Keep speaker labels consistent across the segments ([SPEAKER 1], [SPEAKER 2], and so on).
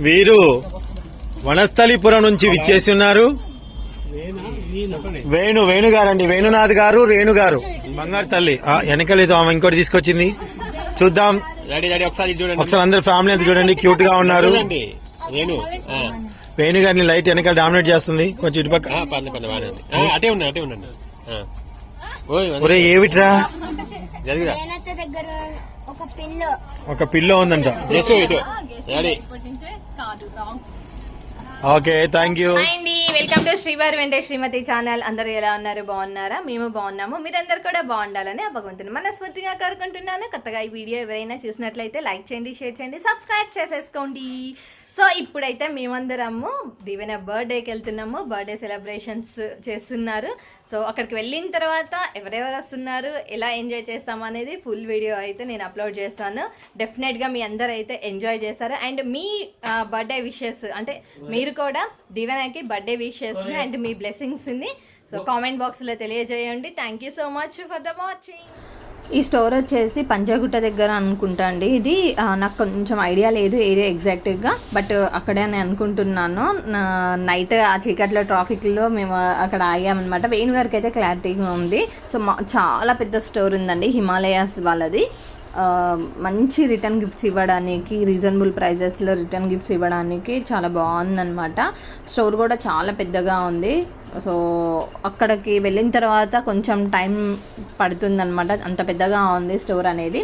[SPEAKER 1] వీరు వనస్థలిపురం నుంచి విచ్చేసి ఉన్నారు. వేణు గారండి, వేణునాథ్ గారు, రేణు గారు, బంగారు తల్లి. వెనకలేదు ఆమె ఇంకోటి తీసుకొచ్చింది, చూద్దాం ఒకసారి. అందరు ఫ్యామిలీ అంతా చూడండి, క్యూట్ గా ఉన్నారు. వేణు గారిని లైట్ వెనకాల డామినేట్ చేస్తుంది, కొంచెం ఇటుపక్క. ఒరే ఏమిట్రా, ఒక పిల్లో ఉందంట. ఓకే, థ్యాంక్ యూ
[SPEAKER 2] అండి. వెల్కమ్ టు శ్రీవారి వెంటే శ్రీమతి ఛానల్. అందరూ ఎలా ఉన్నారు? బాగున్నారా? మేము బాగున్నాము. మీరందరూ కూడా బాగుండాలని భగవంతుని మనస్ఫూర్తిగా కోరుకుంటున్నాను. కొత్తగా ఈ వీడియో ఎవరైనా చూసినట్లయితే లైక్ చేయండి, షేర్ చేయండి, సబ్స్క్రైబ్ చేసేసుకోండి. సో ఇప్పుడైతే మేమందరము దివ్యన బర్త్డేకి వెళ్తున్నాము. బర్త్డే సెలబ్రేషన్స్ చేస్తున్నారు. సో అక్కడికి వెళ్ళిన తర్వాత ఎవరెవరు వస్తున్నారు, ఎలా ఎంజాయ్ చేస్తాం అనేది ఫుల్ వీడియో అయితే నేను అప్లోడ్ చేస్తాను. డెఫినెట్గా మీ అందరూ అయితే ఎంజాయ్ చేస్తారు. అండ్ మీ బర్త్డే విషెస్, అంటే మీరు కూడా దివ్యనకి బర్త్డే విషెస్ అండ్ మీ బ్లెస్సింగ్స్ని సో కామెంట్ బాక్స్లో తెలియజేయండి. Thank you so much for the watching. ఈ స్టోర్ వచ్చేసి పంజాగుట్ట దగ్గర అనుకుంటా అండి. ఇది నాకు కొంచెం ఐడియా లేదు ఏరియా ఎగ్జాక్ట్గా, బట్ అక్కడే అని అనుకుంటున్నాను. నైట్ ఆ చీకట్లో ట్రాఫిక్లో మేము అక్కడ ఆగామన్నమాట. వేణు గారికి అయితే క్లారిటీగా ఉంది. సో చాలా పెద్ద స్టోర్ ఉందండి, హిమాలయాస్ వాళ్ళది. మంచి రిటర్న్ గిఫ్ట్స్ ఇవ్వడానికి, రీజనబుల్ ప్రైజెస్లో రిటర్న్ గిఫ్ట్స్ ఇవ్వడానికి చాలా బాగుందన్నమాట. స్టోర్ కూడా చాలా పెద్దగా ఉంది. సో అక్కడికి వెళ్ళిన తర్వాత కొంచెం టైం పడుతుందన్నమాట, అంత పెద్దగా ఉంది స్టోర్ అనేది.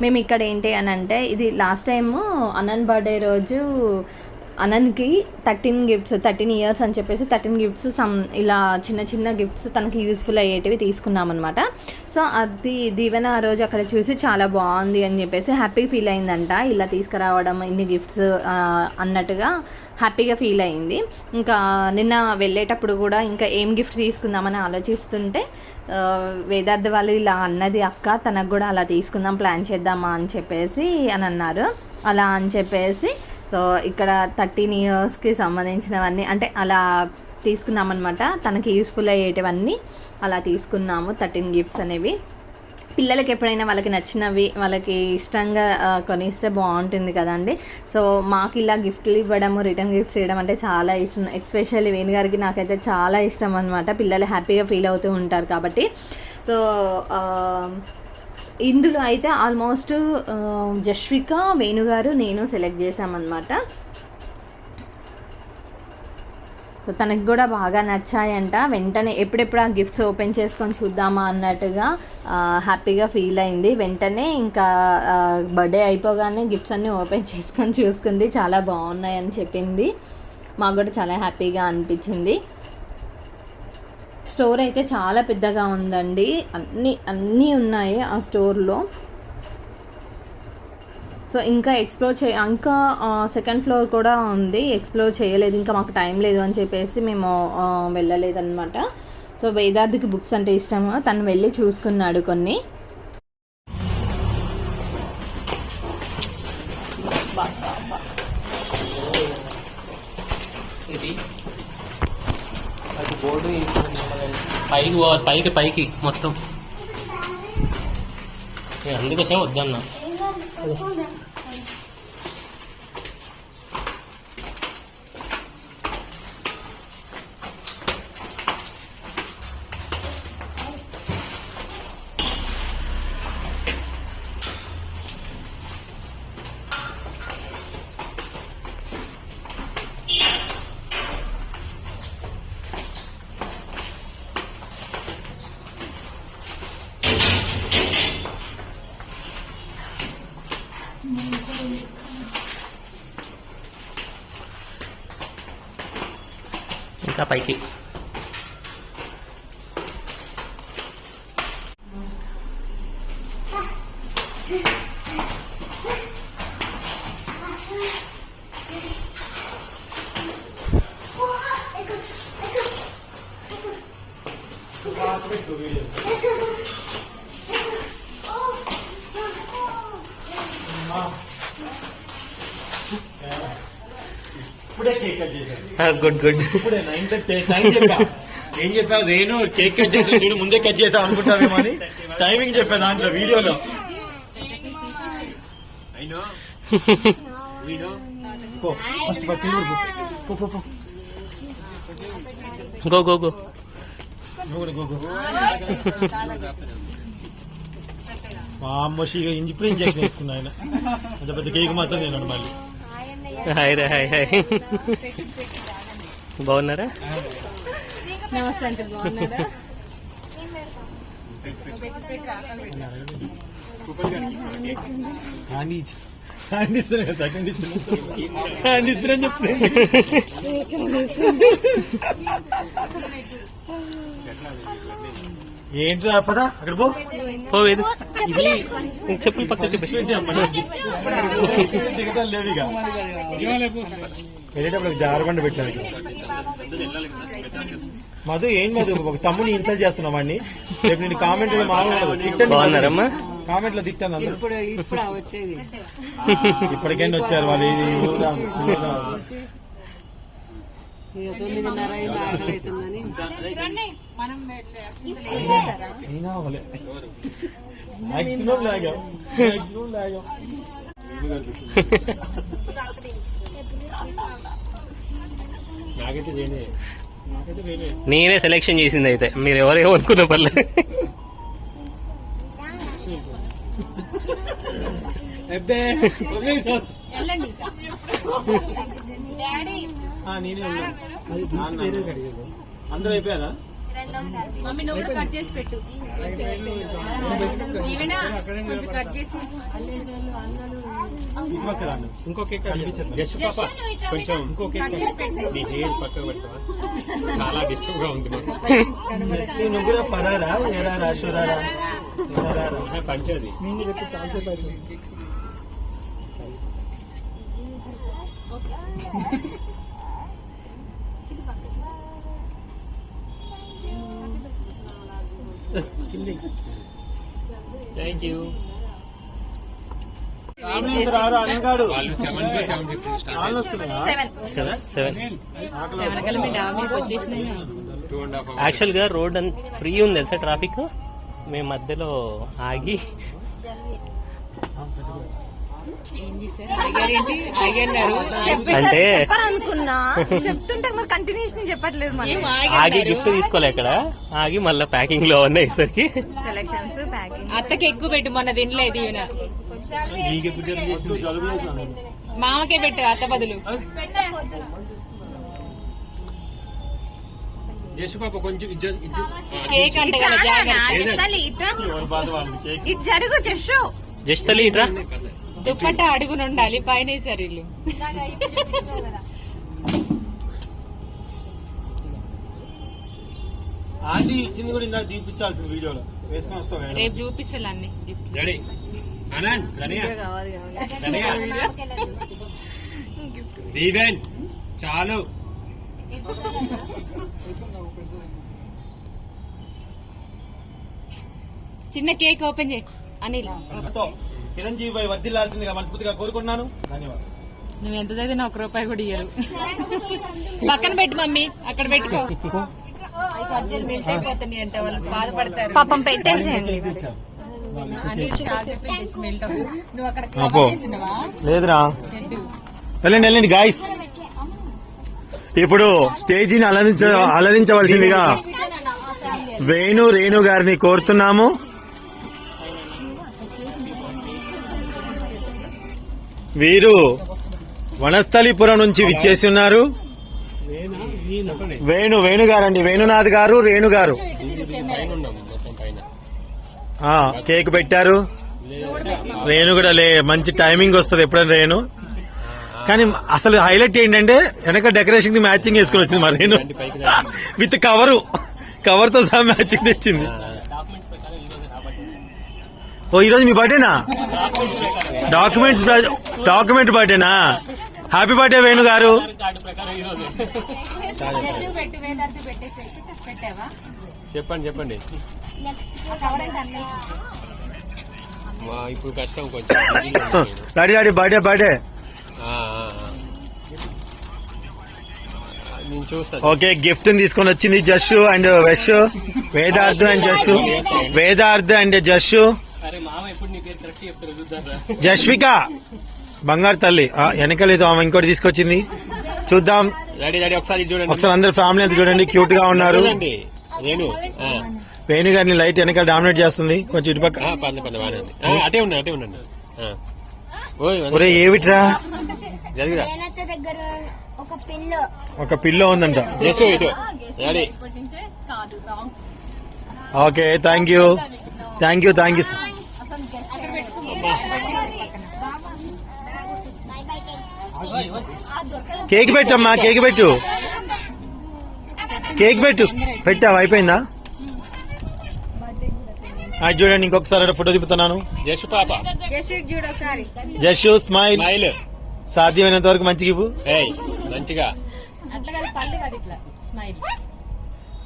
[SPEAKER 2] మేము ఇక్కడ ఏంటి అని అంటే, ఇది లాస్ట్ టైము అనంత్ బర్త్డే రోజు అనంత్కి 13 ఇయర్స్ అని చెప్పేసి 13 గిఫ్ట్స్ ఇలా చిన్న చిన్న గిఫ్ట్స్ తనకి యూస్ఫుల్ అయ్యేటివి తీసుకున్నాం అనమాట. సో అది దీవెన ఆ రోజు అక్కడ చూసి చాలా బాగుంది అని చెప్పేసి హ్యాపీ ఫీల్ అయిందంట. ఇలా తీసుకురావడం ఇన్ని గిఫ్ట్స్ అన్నట్టుగా హ్యాపీగా ఫీల్ అయింది. ఇంకా నిన్న వెళ్ళేటప్పుడు కూడా ఇంకా ఏం గిఫ్ట్ తీసుకుందామని ఆలోచిస్తుంటే వేదార్థ వాళ్ళు ఇలా అన్నది, అక్క తనకు కూడా అలా తీసుకుందాం, ప్లాన్ చేద్దామా అని చెప్పేసి అని అన్నారు. అలా అని చెప్పేసి సో ఇక్కడ 13 ఇయర్స్కి సంబంధించినవన్నీ అంటే అలా తీసుకున్నామన్నమాట. తనకి యూస్ఫుల్ అయ్యేటివన్నీ అలా తీసుకున్నాము. 13 గిఫ్ట్స్ అనేవి పిల్లలకి ఎప్పుడైనా వాళ్ళకి నచ్చినవి వాళ్ళకి ఇష్టంగా కొనిస్తే బాగుంటుంది కదండి. సో మాకు ఇలా గిఫ్ట్లు ఇవ్వడము, రిటర్న్ గిఫ్ట్స్ ఇవ్వడం అంటే చాలా ఇష్టం. ఎస్పెషల్లీ వేణు గారికి నాకైతే చాలా ఇష్టం అనమాట. పిల్లలు హ్యాపీగా ఫీల్ అవుతూ ఉంటారు కాబట్టి. సో ఇందులో అయితే ఆల్మోస్ట్ జస్విక, వేణుగారు, నేను సెలెక్ట్ చేశామన్నమాట. సో తనకి కూడా బాగా నచ్చాయంట. వెంటనే ఎప్పుడెప్పుడు ఆ గిఫ్ట్స్ ఓపెన్ చేసుకొని చూద్దామా అన్నట్టుగా హ్యాపీగా ఫీల్ అయింది. వెంటనే ఇంకా బర్త్డే అయిపోగానే గిఫ్ట్స్ అన్నీ ఓపెన్ చేసుకొని చూసుకుంది. చాలా బాగున్నాయని చెప్పింది. మాకు కూడా చాలా హ్యాపీగా అనిపించింది. స్టోర్ అయితే చాలా పెద్దగా ఉందండి, అన్నీ ఉన్నాయి ఆ స్టోర్లో. సో ఇంకా ఇంకా సెకండ్ ఫ్లోర్ కూడా ఉంది, ఎక్స్ప్లోర్ చేయలేదు, ఇంకా మాకు టైం లేదు అని చెప్పేసి మేము వెళ్ళలేదన్నమాట. సో వేదార్థికి బుక్స్ అంటే ఇష్టము, తను వెళ్ళి చూసుకున్నాడు కొన్ని.
[SPEAKER 3] బోర్డు పైకి మొత్తం అందుకోసం వద్దన్నా. ఇంకా పైకి
[SPEAKER 1] ఇప్పుడే కేక్ కట్ చేశాను.
[SPEAKER 3] గుడ్
[SPEAKER 1] ఇప్పుడే 9 చెప్పా. ఏం చెప్పా? రేణు కేక్ కట్ చేసి నేను ముందే కట్ చేసా అనుకుంటావేమో అని టైమింగ్ చెప్పా దాంట్లో వీడియోలో. పో ఫస్ట్ పో పో పో
[SPEAKER 3] గో గో గో
[SPEAKER 1] నువ్వు కూడా గో మా అమ్మ ఇప్పుడు ఇంజక్షన్ వేసుకున్నా ఆయన అంత పెద్ద కేక్ మాత్రం తిన్నాడు మళ్ళీ.
[SPEAKER 3] హాయ్ రే హాయ్ హాయ్ బాగున్నారా?
[SPEAKER 2] నమస్తే అంకుల్, బాగున్నారా?
[SPEAKER 1] హ్యాండ్ ఇస్తున్నా కదా, సెకండ్ ఇస్తున్నా, హ్యాండ్ ఇస్తున్నా చెప్తే ఏంట్రా పదా అక్కడ పో.
[SPEAKER 3] పోవేది చెప్పులు పక్కకి
[SPEAKER 1] దిగటం లేవు ఇక వెళ్ళేటప్పుడు జారబండ పెట్టాను. మధు ఏం మధు ఒక తమ్ముని ఇన్సల్ట్ చేస్తున్నావు వాడిని. రేపు నేను కామెంట్ మామూలు
[SPEAKER 3] బాగున్నారమ్మా?
[SPEAKER 1] కామెంట్ లో తిట్టాను అందరూ. ఇప్పటికైనా వచ్చారు వాళ్ళు. అయినా అవ్వలే. మాక్సిమం లాగాం, మాక్సిమం లాగాం. నాకైతే వేరే
[SPEAKER 3] నేనే సెలెక్షన్ చేసింది అయితే మీరు ఎవరేమో అనుకున్న పర్లేదు.
[SPEAKER 1] అందరూ అయిపోయారా?
[SPEAKER 2] మమ్మీ నువ్వు కట్ చేసి పెట్టు.
[SPEAKER 1] ఇంకో కేక్ జస్ట్ పాప కొంచెం ఇంకో కేక్ నీ హెయిర్ పక్కకు పెట్టవా? చాలా డిస్టర్బ్ గా ఉంది. నువ్వు కూడా ఫరారా ఎరారా షురారా పంచేది థ్యాంక్ యూ.
[SPEAKER 3] యాక్చువల్ గా రోడ్ ఫ్రీ ఉంది తెలుసా, ట్రాఫిక్. మేము మధ్యలో ఆగి అంటే
[SPEAKER 2] అనుకున్నా చెప్తుంటే మరి కంటిన్యూషన్ చెప్పట్లేదు.
[SPEAKER 3] ఆగి గిఫ్ట్ తీసుకోలే అక్కడ ఆగి మళ్ళీ ప్యాకింగ్ లో ఉన్నసరికి
[SPEAKER 2] సెలక్షన్స్ ప్యాకింగ్
[SPEAKER 4] అత్తకి ఎక్కువ పెట్టు, మొన్న తినలేదు ఈయన. మామకే పెట్టు అత్త బదులు.
[SPEAKER 3] కొంచెం
[SPEAKER 4] కేక్ అంటే కదా జాగ్రత్త.
[SPEAKER 2] ఇటు జరుగు చెషు
[SPEAKER 3] జస్ట్ తల్లి ఇట్రా.
[SPEAKER 4] దుప్పట్ట అడుగుని ఉండాలి, పైన వేసారు ఇల్లు.
[SPEAKER 1] ఆంటీ ఇచ్చింది కూడా ఇందాక చూపించాల్సింది వీడియోలో వేసుకొని వస్తావు.
[SPEAKER 4] రేపు చూపిస్తాను అన్ని.
[SPEAKER 3] దీవెన్ చాలు.
[SPEAKER 4] చిన్న కేక్ ఓపెన్ చేయి అనిల్.
[SPEAKER 1] చిరంజీవి వర్ధిల్లాల్సిందిగా మనస్ఫూర్తిగా కోరుకున్నాను. ధన్యవాదాలు.
[SPEAKER 4] నువ్వు ఎంత చదివినా ₹1 కూడా ఇయ్యరు. పక్కన పెట్టు మమ్మీ, అక్కడ పెట్టుకో. మెల్ట్ అయిపోతుంది అంటే వాళ్ళు బాధపడతారు.
[SPEAKER 2] పాపం పెట్టేసేయండి.
[SPEAKER 4] నువ్వు అక్కడ కవర్ చేసినవా?
[SPEAKER 1] లేదురా, వెళ్ళండి వెళ్ళండి గాయస్. ఇప్పుడు స్టేజీని అలరించవలసిందిగా రేణు గారిని కోరుతున్నాము. వీరు వనస్థలిపురం నుంచి విచ్చేసి ఉన్నారు. వేణు గారండి, వేణునాథ్ గారు, రేణు గారు కేక్ పెట్టారు. రేణు కూడా మంచి టైమింగ్ వస్తుంది ఎప్పుడైనా రేణు. కానీ అసలు హైలైట్ ఏంటంటే వెనక డెకరేషన్ కి మ్యాచింగ్ వేసుకుని వచ్చింది మా రేణు విత్ కవర్ తో సహా మ్యాచింగ్ తెచ్చింది. ఓ ఈరోజు మీ బర్త్డేనా? డాక్యుమెంట్ బర్త్డేనా? హ్యాపీ బర్త్డే వేణు గారు.
[SPEAKER 3] చెప్పండి ఇప్పుడు కష్టం కొంచెం.
[SPEAKER 1] డాడీ బర్త్డే
[SPEAKER 3] నేను చూస్తాను.
[SPEAKER 1] ఓకే, గిఫ్ట్ తీసుకొని వచ్చింది జస్సు అండ్ వెష్, వేదార్థ్ అండ్ జస్సు, వేదార్థ్ అండ్ జస్సు,
[SPEAKER 3] అరే మామ ఎప్పుడు నీ పేరు కరెక్ట్ చెప్తారు చూద్దారా.
[SPEAKER 1] జస్విక బంగారు తల్లి వెనకలేదు ఆమె ఇంకోటి తీసుకొచ్చింది. చూద్దాం
[SPEAKER 3] డాడీ డాడీ ఒకసారి ఇది చూడండి.
[SPEAKER 1] ఒకసారి అందరు ఫ్యామిలీ అంతా చూడండి, క్యూట్ గా ఉన్నారు.
[SPEAKER 3] చూడండి, రేణు.
[SPEAKER 1] వేణు గారిని లైట్ వెనకాల డామినేట్ చేస్తుంది కొంచెం ఇటుపక్క.
[SPEAKER 3] పర్లేదు పర్లేదు బాగానే ఉంది. అటే ఉండండి అటే ఉండండి. ఓయ్
[SPEAKER 1] ఒరే ఏమిట్రా,
[SPEAKER 3] జరిగిరా
[SPEAKER 5] దగ్గర
[SPEAKER 1] ఒక పిల్లో ఉందంట.
[SPEAKER 3] జస్ట్ ఇటు daddy.
[SPEAKER 1] Okay thank you thank you thank you. Cake పెట్టమ్మా, కేక్ పెట్టు, కేక్ పెట్టు. పెట్టావా, అయిపోయిందా? అది చూడండి, ఇంకొకసారి ఫోటో తిప్పుతున్నాను.
[SPEAKER 3] జస్ట్ పాప
[SPEAKER 1] జస్ట్ స్మైల్.
[SPEAKER 3] స్మైల్
[SPEAKER 1] సాధ్యమైనంత వరకు మంచిగా ఇవ్వు.
[SPEAKER 3] ఏయ్ మంచిగా.
[SPEAKER 4] అట్లా కాదు, పళ్ళు కాదు, ఇట్లా స్మైల్.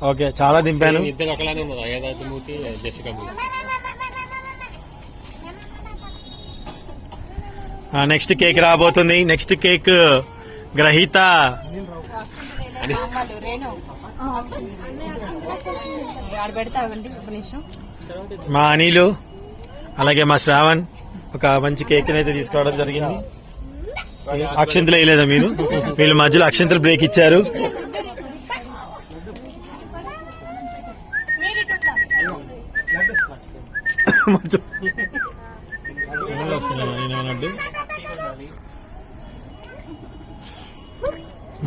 [SPEAKER 1] ఓకే చాలా దింపాను.
[SPEAKER 3] ఇద్దరు ఒకలానే ఉన్నారు. ఏదైతే మూతి జస్ట్ కమ్మి.
[SPEAKER 1] నెక్స్ట్ కేక్ రాబోతుంది. నెక్స్ట్ కేక్ గ్రహీత
[SPEAKER 4] వాళ్ళు రేణు ఆడ పెడతావండి ఒక నిమిషం.
[SPEAKER 1] మా అనిలు అలాగే మా శ్రావణ్ ఒక మంచి కేక్ అయితే తీసుకురావడం జరిగింది. అక్షంతలు వేయలేదా మీరు? వీళ్ళు మధ్యలో అక్షంతలు బ్రేక్ ఇచ్చారు.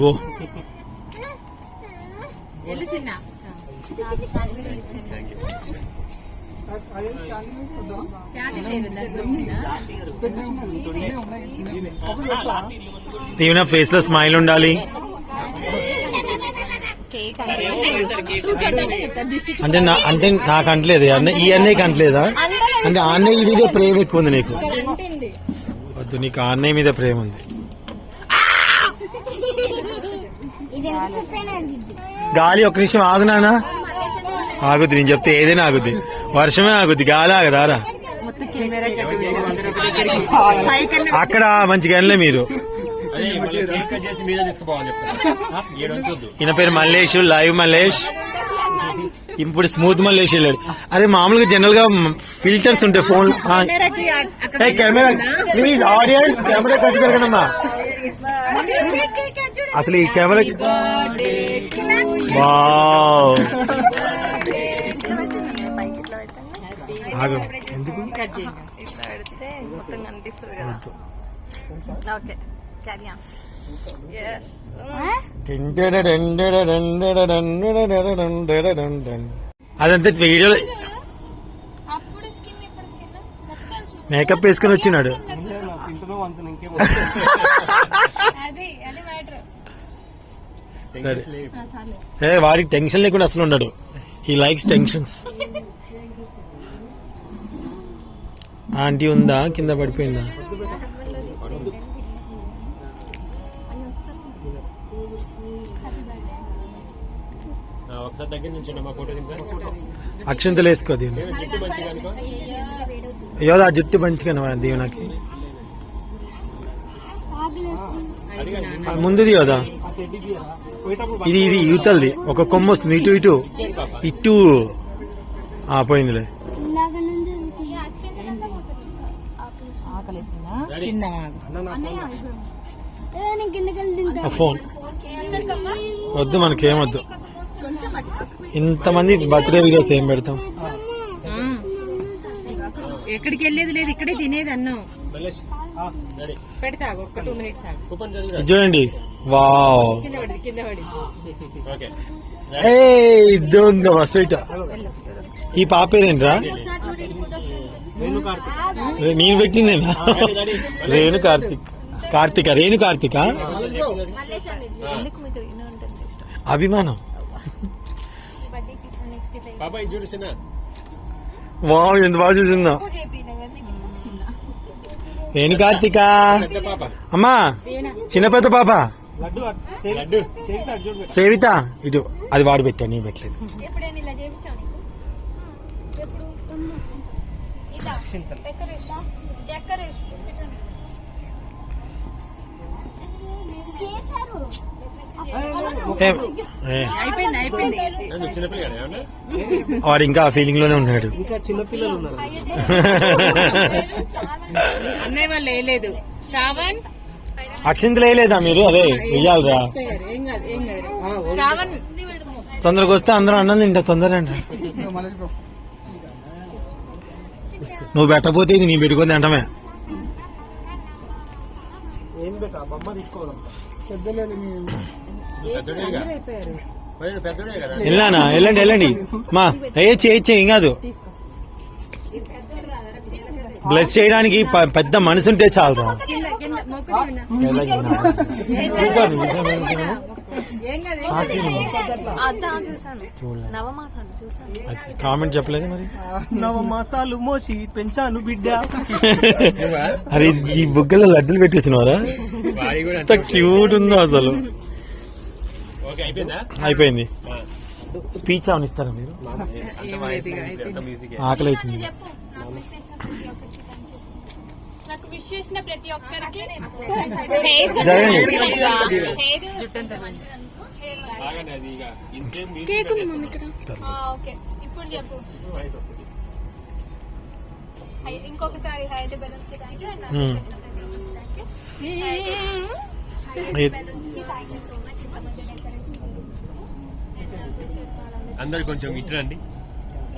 [SPEAKER 1] ఓ
[SPEAKER 4] ఎల్లు చిన్న
[SPEAKER 1] ఈవెన్ ఫేస్ లో స్మైల్ ఉండాలి.
[SPEAKER 4] కేక్ అంటే
[SPEAKER 1] అంటే అంటే నాకు అంటలేదు ఈ అన్నయ్యకి అంటలేదా? అంటే ఆ అన్నయ్య మీద ప్రేమ ఎక్కువ ఉంది నీకు. వద్దు, నీకు ఆ అన్నయ్య మీద ప్రేమ ఉంది. గాలి ఒక్క నిమిషం ఆగునానా? ఆగుద్ది, నేను చెప్తే ఏదైనా ఆగుద్ది. వర్షమే ఆగుద్ది, గాలి ఆగదారా? అక్కడ మంచిగా అనలే మీరు.
[SPEAKER 3] కేక్ కట్ చేసి మీరే తీసుకుపోవాలని చెప్తాను.
[SPEAKER 1] ఈయన పేరు మల్లేష్, లైవ్ మల్లేష్. ఇప్పుడు స్మూత్ మల్లేష్ వెళ్ళాడు. అరే మామూలుగా జనరల్ గా ఫిల్టర్స్ ఉంటాయి phone. Camera please, audience camera కట్టి పెరగనమ్మా. అసలు ఈ కెమెరా వావ్. ఆగు, ఎందుకు?
[SPEAKER 2] మొత్తం కనిపిస్తుంది కదా. Okay carry on. yes
[SPEAKER 1] అదంతా వీడియోలో మేకప్ వేసుకుని వచ్చినాడు. వాడికి టెన్షన్ లేకుండా అసలు ఉండడు. He likes tensions. ఆంటీ ఉందా? కింద పడిపోయిందా?
[SPEAKER 3] ఒకసారి దగ్గర నుంచి మా ఫోటో దింపా.
[SPEAKER 1] అక్షంతలు వేసుకోది.
[SPEAKER 3] జుట్టు మంచిగా అనుకో.
[SPEAKER 1] అయ్యో ఆ జుట్టు మంచిగా దీవెనకి ముందుది కదా. ఇది ఇది యువతలది. ఒక కొమ్మ వస్తుంది ఇటు ఇటు ఇటు. పోయిందిలే. ఫోన్ వద్దు, మనకేమొద్దు. ఇంతమంది బర్త్డే వీడియోస్ ఏం పెడతాం?
[SPEAKER 4] ఎక్కడికి వెళ్ళేది లేదు, ఇక్కడే తినేది అన్నం. పెడతా ఒక 2 minutes
[SPEAKER 1] ఇది చూడండి. వావ్,
[SPEAKER 4] కింద పడి
[SPEAKER 1] దొంగ స్వీట్. ఈ పాప పేరేంట్రా? నేను పెట్టిందేనా? రేణు కార్తిక్. రేణు కార్తిక. అభిమానం. వావ్, ఎంత బాగా చూసిందా. రేణు కార్తిక. అమ్మా చిన్న పెద్ద పాప సేవిత. ఇటు అది వాడు పెట్టాడు, నేను పెట్టలేదు. ఏ,
[SPEAKER 4] అయిపోయింది అయిపోయింది
[SPEAKER 1] వాడు ఇంకా ఆ ఫీలింగ్ లోనే ఉన్నాడు.
[SPEAKER 4] అన్నయ్య వాళ్ళు వేయలేదు. శ్రావణ్
[SPEAKER 1] అక్షింతలు వేయలేదా మీరు? అదే వెయ్యాలిరా.
[SPEAKER 4] ఏం కాదు ఏం కాదు. శ్రావణ్
[SPEAKER 1] తొందరగా వస్తే అందరూ అన్నం తింటా తొందరగా అంట. నువ్వు పెట్టకపోతే ఇది నీ పెట్టుకొని తింటమే. వెళ్ళానా? వెళ్ళండి వెళ్ళండి మా చేయొచ్చు ఏం కాదు. బ్లెస్ చేయడానికి పెద్ద మనసు ఉంటే చాలరా.
[SPEAKER 4] కింద కింద మొక్కు తిన్నా. ఏం కాదు.
[SPEAKER 2] నవమాసాలు చూసాను.
[SPEAKER 1] కామెంట్ చెప్పలేదు మరి.
[SPEAKER 3] 9 మాసాలు మోసి పెంచాను బిడ్డ.
[SPEAKER 1] అరే ఈ బుగ్గలో లడ్డూలు పెట్టేసినవారా? ఎంత క్యూట్ ఉందో అసలు. అయిపోయింది. స్పీచ్ ఏమైనా ఇస్తారా మీరు?
[SPEAKER 4] ఏం లేదు ఇక అయిపోయింది.
[SPEAKER 1] ఆకలి అవుతుంది.
[SPEAKER 5] నాకు విష్ చేసిన ప్రతి ఒక్కరికి
[SPEAKER 4] జుట్టంతా మంచిగా.
[SPEAKER 5] కేక్ ఉంది మమ్మీ ఇక్కడ. ఓకే ఇప్పుడు చెప్పు. ఇంకొకసారి హైదరాబాద్ బెలూన్స్ కి థ్యాంక్ యూ అండ్ నాకు విష్ చేసిన ప్రతి ఒక్కరికి థ్యాంక్ యూ. బెలూన్స్ కి థ్యాంక్ యూ సో మచ్. అందరూ కొంచెం ఇట్రండి.